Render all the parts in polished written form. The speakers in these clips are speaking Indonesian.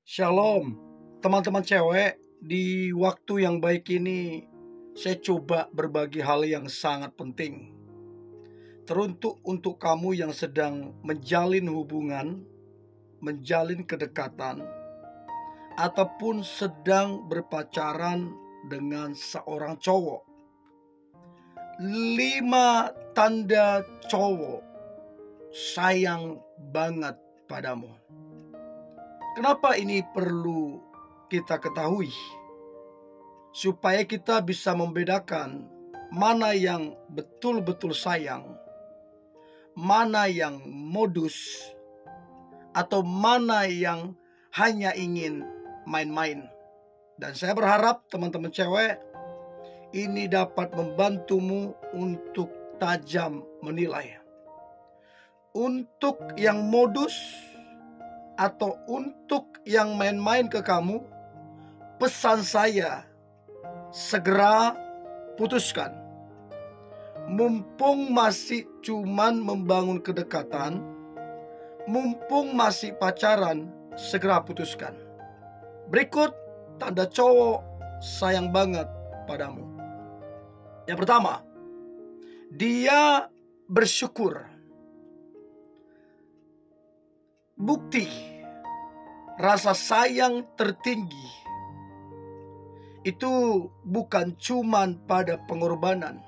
Shalom, teman-teman cewek. Di waktu yang baik ini, saya coba berbagi hal yang sangat penting. Teruntuk untuk kamu yang sedang menjalin hubungan, menjalin kedekatan, ataupun sedang berpacaran dengan seorang cowok. 5 tanda cowok sayang banget padamu. Kenapa ini perlu kita ketahui? Supaya kita bisa membedakan mana yang betul-betul sayang, mana yang modus, atau mana yang hanya ingin main-main. Dan saya berharap teman-teman cewek ini dapat membantumu untuk tajam menilai. Untuk yang modus atau untuk yang main-main ke kamu, pesan saya, segera putuskan. Mumpung masih cuman membangun kedekatan, mumpung masih pacaran, segera putuskan. Berikut tanda cowok sayang banget padamu. Yang pertama, dia bersyukur. Bukti rasa sayang tertinggi itu bukan cuman pada pengorbanan,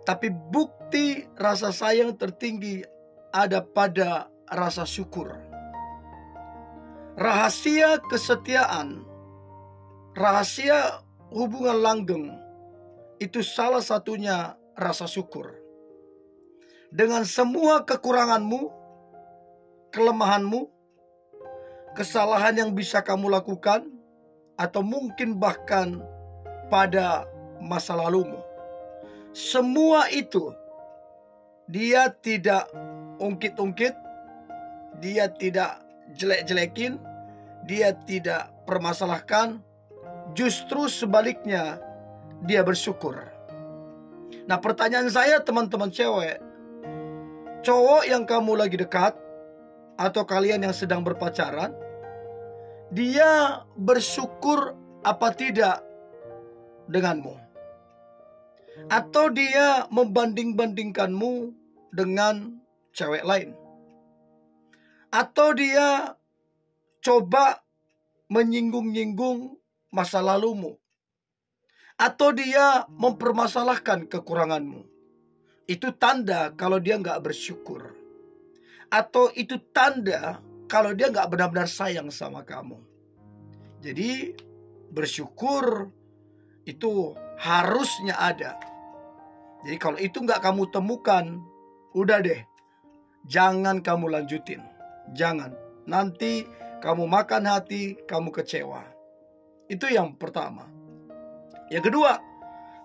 tapi bukti rasa sayang tertinggi ada pada rasa syukur. Rahasia kesetiaan, rahasia hubungan langgeng, itu salah satunya rasa syukur. Dengan semua kekuranganmu, kelemahanmu, kesalahan yang bisa kamu lakukan, atau mungkin bahkan pada masa lalumu, semua itu dia tidak ungkit-ungkit, dia tidak jelek-jelekin, dia tidak permasalahkan. Justru sebaliknya, dia bersyukur. Nah, pertanyaan saya teman-teman cewek, cowok yang kamu lagi dekat atau kalian yang sedang berpacaran, dia bersyukur apa tidak denganmu? Atau dia membanding-bandingkanmu dengan cewek lain? Atau dia coba menyinggung-nyinggung masa lalumu? Atau dia mempermasalahkan kekuranganmu? Itu tanda kalau dia nggak bersyukur. Atau itu tanda kalau dia nggak benar-benar sayang sama kamu. Jadi bersyukur itu harusnya ada. Jadi kalau itu nggak kamu temukan, udah deh, jangan kamu lanjutin. Jangan, nanti kamu makan hati, kamu kecewa. Itu yang pertama. Yang kedua,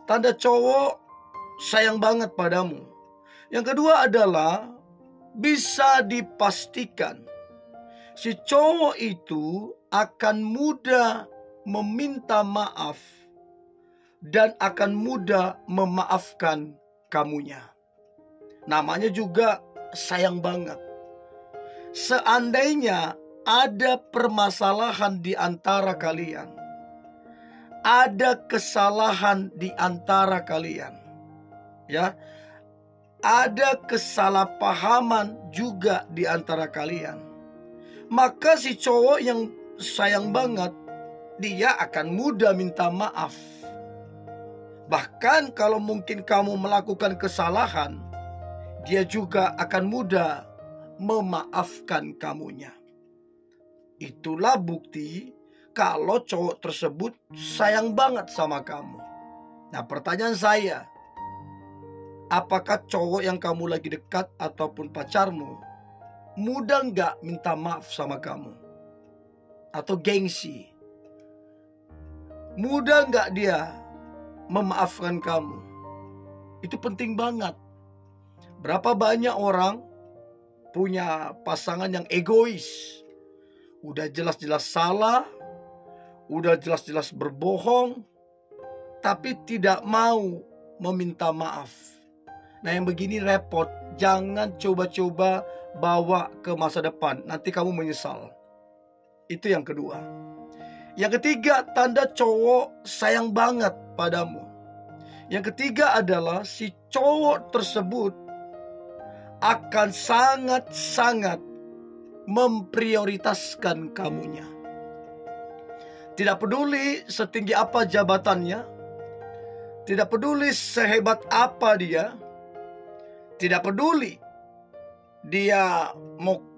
tanda cowok sayang banget padamu. Yang kedua adalah bisa dipastikan si cowok itu akan mudah meminta maaf dan akan mudah memaafkan kamunya. Namanya juga sayang banget. Seandainya ada permasalahan di antara kalian, ada kesalahan di antara kalian, ya, ada kesalahpahaman juga di antara kalian, maka si cowok yang sayang banget, dia akan mudah minta maaf. Bahkan kalau mungkin kamu melakukan kesalahan, dia juga akan mudah memaafkan kamunya. Itulah bukti kalau cowok tersebut sayang banget sama kamu. Nah, pertanyaan saya, apakah cowok yang kamu lagi dekat ataupun pacarmu mudah nggak minta maaf sama kamu? Atau gengsi? Mudah nggak dia memaafkan kamu? Itu penting banget. Berapa banyak orang punya pasangan yang egois, udah jelas-jelas salah, udah jelas-jelas berbohong, tapi tidak mau meminta maaf. Nah, yang begini repot jangan coba-coba bawa ke masa depan. Nanti kamu menyesal. Itu yang kedua. Yang ketiga, tanda cowok sayang banget padamu. Yang ketiga adalah si cowok tersebut akan sangat-sangat memprioritaskan kamunya. Tidak peduli setinggi apa jabatannya, tidak peduli sehebat apa dia, tidak peduli dia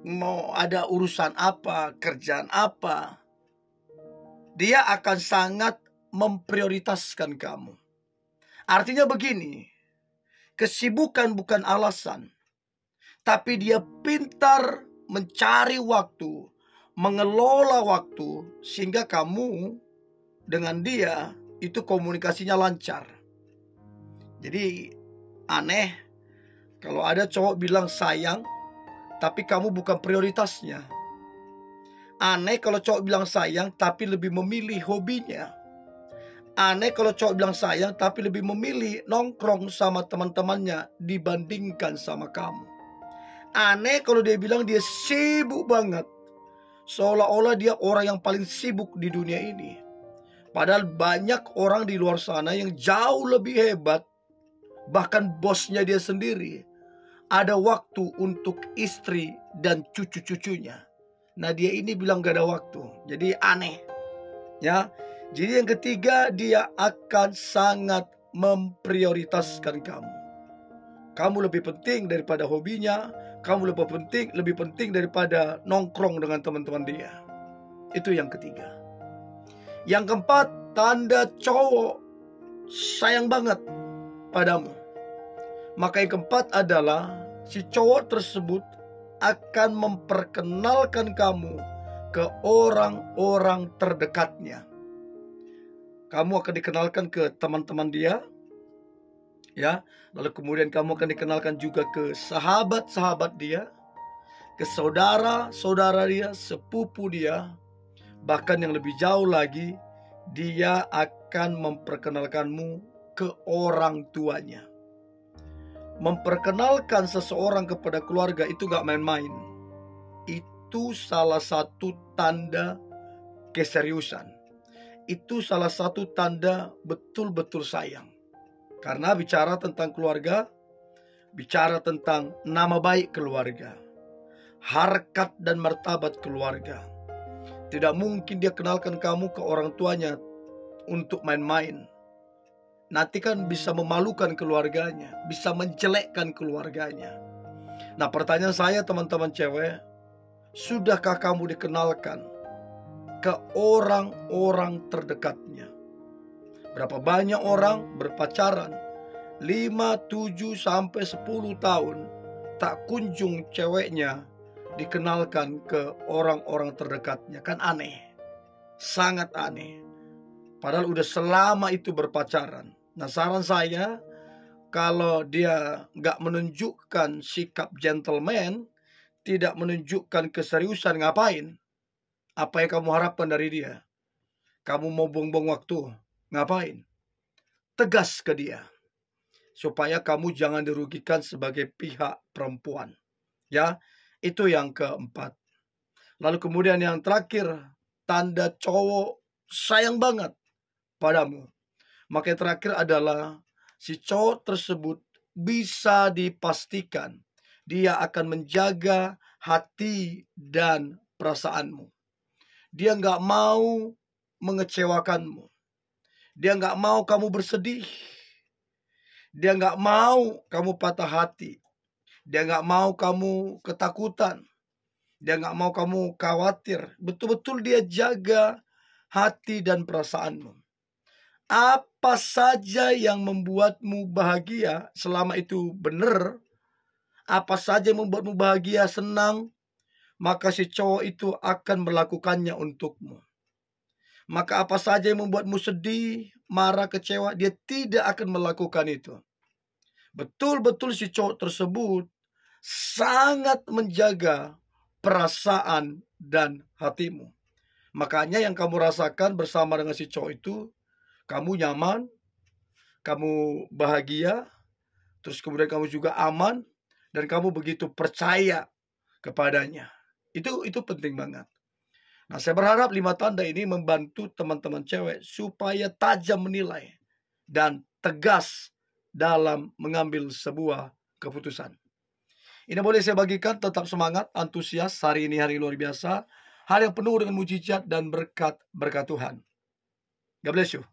mau ada urusan apa, kerjaan apa, dia akan sangat memprioritaskan kamu. Artinya begini, kesibukan bukan alasan, tapi dia pintar mencari waktu, mengelola waktu, sehingga kamu dengan dia itu komunikasinya lancar. Jadi aneh kalau ada cowok bilang sayang, tapi kamu bukan prioritasnya. Aneh kalau cowok bilang sayang, tapi lebih memilih hobinya. Aneh kalau cowok bilang sayang, tapi lebih memilih nongkrong sama teman-temannya dibandingkan sama kamu. Aneh kalau dia bilang dia sibuk banget, seolah-olah dia orang yang paling sibuk di dunia ini. Padahal banyak orang di luar sana yang jauh lebih hebat. Bahkan bosnya dia sendiri ada waktu untuk istri dan cucu-cucunya. Nah, dia ini bilang gak ada waktu. Jadi aneh. Ya. Jadi yang ketiga, dia akan sangat memprioritaskan kamu. Kamu lebih penting daripada hobinya. Kamu lebih penting daripada nongkrong dengan teman-teman dia. Itu yang ketiga. Yang keempat, tanda cowok sayang banget padamu. Maka yang keempat adalah si cowok tersebut akan memperkenalkan kamu ke orang-orang terdekatnya. Kamu akan dikenalkan ke teman-teman dia, ya. Lalu kemudian kamu akan dikenalkan juga ke sahabat-sahabat dia, ke saudara-saudara dia, sepupu dia. Bahkan yang lebih jauh lagi, dia akan memperkenalkanmu ke orang tuanya. Memperkenalkan seseorang kepada keluarga itu gak main-main. Itu salah satu tanda keseriusan. Itu salah satu tanda betul-betul sayang. Karena bicara tentang keluarga, bicara tentang nama baik keluarga, harkat dan martabat keluarga. Tidak mungkin dia kenalkan kamu ke orang tuanya untuk main-main. Nanti kan bisa memalukan keluarganya, bisa menjelekkan keluarganya. Nah, pertanyaan saya teman-teman cewek, sudahkah kamu dikenalkan ke orang-orang terdekatnya? Berapa banyak orang berpacaran 5, 7, sampai 10 tahun tak kunjung ceweknya dikenalkan ke orang-orang terdekatnya. Kan aneh, sangat aneh. Padahal udah selama itu berpacaran. Nah, saran saya, kalau dia gak menunjukkan sikap gentleman, tidak menunjukkan keseriusan, ngapain? Apa yang kamu harapkan dari dia? Kamu mau buang-buang waktu? Ngapain? Tegas ke dia. Supaya kamu jangan dirugikan sebagai pihak perempuan. Ya, itu yang keempat. Lalu kemudian yang terakhir, tanda cowok sayang banget padamu. Maka yang terakhir adalah si cowok tersebut bisa dipastikan dia akan menjaga hati dan perasaanmu. Dia gak mau mengecewakanmu. Dia gak mau kamu bersedih. Dia gak mau kamu patah hati. Dia gak mau kamu ketakutan. Dia gak mau kamu khawatir. Betul-betul dia jaga hati dan perasaanmu. Apa saja yang membuatmu bahagia, selama itu benar, apa saja yang membuatmu bahagia, senang, maka si cowok itu akan melakukannya untukmu. Maka apa saja yang membuatmu sedih, marah, kecewa, dia tidak akan melakukan itu. Betul-betul si cowok tersebut sangat menjaga perasaan dan hatimu. Makanya yang kamu rasakan bersama dengan si cowok itu, kamu nyaman, kamu bahagia, terus kemudian kamu juga aman, dan kamu begitu percaya kepadanya. Itu penting banget. Nah, saya berharap 5 tanda ini membantu teman-teman cewek supaya tajam menilai dan tegas dalam mengambil sebuah keputusan. Ini boleh saya bagikan, tetap semangat, antusias. Hari ini hari luar biasa. Hari yang penuh dengan mujizat dan berkat Tuhan. God bless you.